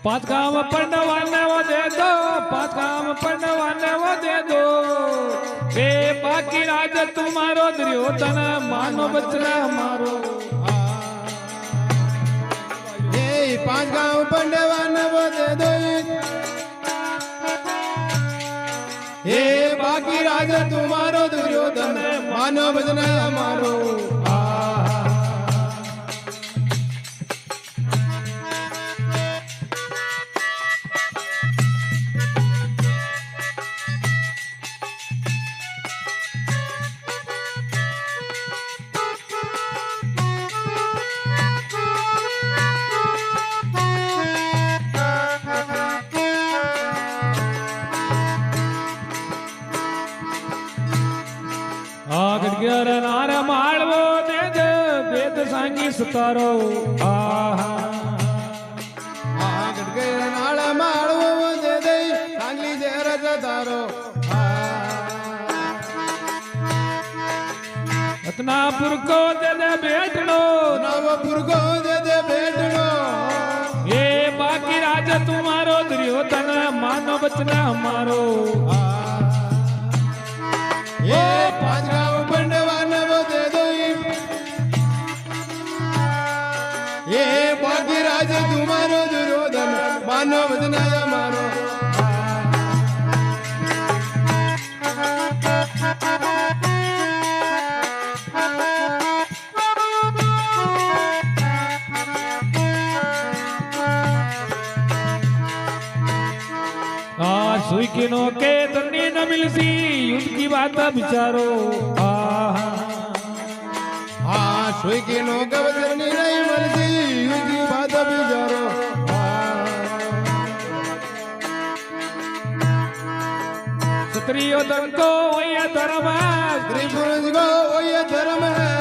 पांच काम पंडवाने वो दे दो, पांच काम पंडवाने वो दे दो। हे बाकी राज तुम्हारो दुर्योधन मानो बचना हमारो। हे पांच गांव पंडवाने वो दे दो। हे बाकी राज तुम्हारो दुर्योधन मानो बचना हमारो। गड़गियर नार माळवो दे दे वेद सांगी सुतारो। गड़गियर नार माळवो दे दे सांगली जेर जदारो। रत्नापुर को दे दे बेटनो, नवपुर को दे दे बेटनो। ये बाकी राज तुम्हारो दुर्योधन मानो बचना हमारो। ये पांच गांव पंडवाने वो दे दो। ये बाकी राज तुम्हारो दुर्योधन मानो बचना हमारो। सुई किनो के तन्नी न मिलसी युद्ध की बात विचारो। हाँ सुई किनो के तन्नी नहीं मिलसी युद्ध की बात विचारो। स्त्रियों धन को ये धर्म है, स्त्री पुरुष को ये धर्म है।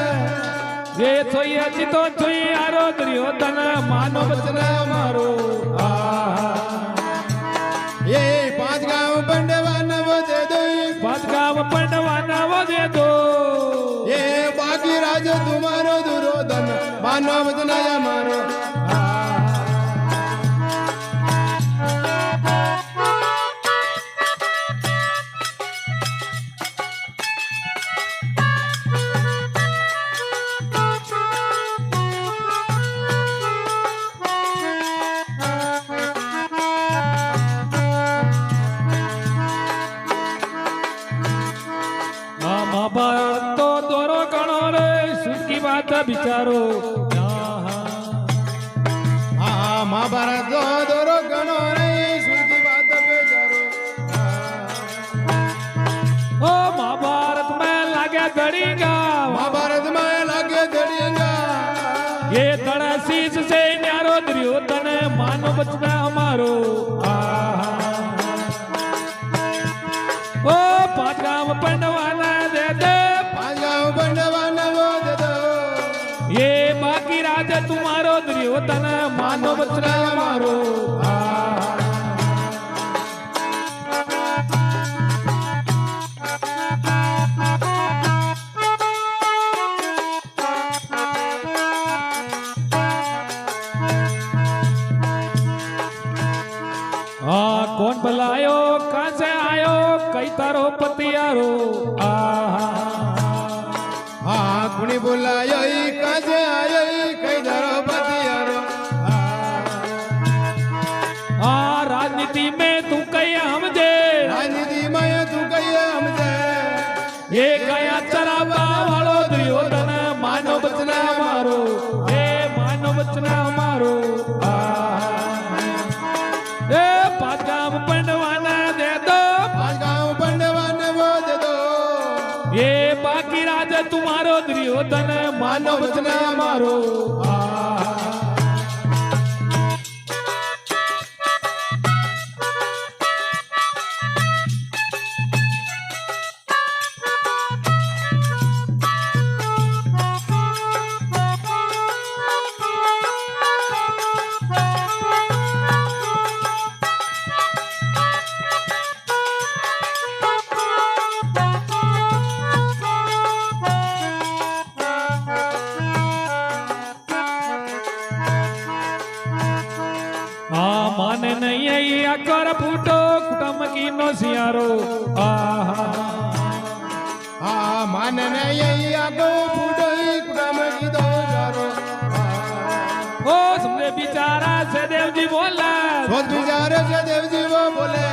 ये सोई चितो सोई आरो दुर्योधन मानो बचना हमारो। ये पांच गांव पंडवाना वो दे दो। पांच गांव पंडवाना वो दे दो। ये बाकी राज तुम्हारो दुर्योधन मानो बचना हमारो। महाभारत तो दोरो गणो रे सुख की बात विचारो। हाँ महाभारत तो दोरो गणो रे सुख की बात विचारो। ओ महाभारत में लागे धड़ीगा, महाभारत में लागे धड़ीगा। ये धड़ा शीश से न्यारो दुर्योधन मानो बचना हमारो। ओ पांच गांव पंडवाना दे दे, पांच गांव पंडवाना वो दे दो। ये बाकी राज तुम्हारो दुर्योधन मानो बचना हमारो। कौन बुलायो कहां से आयो कई तारो पतियारो। हाँ कुणी बुलायो कहां से आयो कई तारो पतियारो। राजनीति में तू कही हमजे, राजनीति में तू कही हमसे। ये गया चरावा वालो दुर्योधन मानो बचना हमारो। हे मानो बचना हमारो। पांच गांव पंडवाना दे दो, पांच गांव पंडवाना वो दे दो। ये बाकी राज तुम्हारो दुर्योधन मानो बचना हमारो। માને નહીં અહીં આકર ફૂટો કુટુંબ કીનો શિયારો આહા હા માન ને આગો ફૂટોઈ કુડામ કીધો સારો ઓ સમજે બિચારા છે દેવજી બોલે સોચ વિચારે છે દેવજી વો બોલે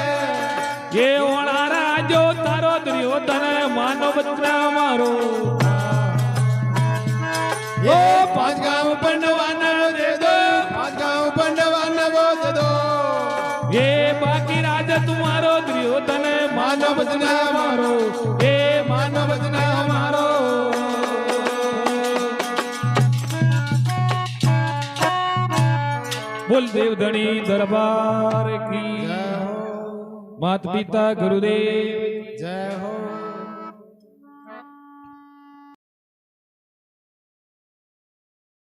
એ ઓણા રાજો તારો દુર્યોધન માનો બચના મારો એ પાંચ ગામ પંડવાના દે દો પાંચ ગામ પંડવાના વો દે દો એ બાકી રાજ તુમારો દુર્યોધન માનો બચના મારો એ માનો બચના મારો બોલ દેવ ધણી દરબાર કી જય હો માત પિતા ગુરુદેવ જય હો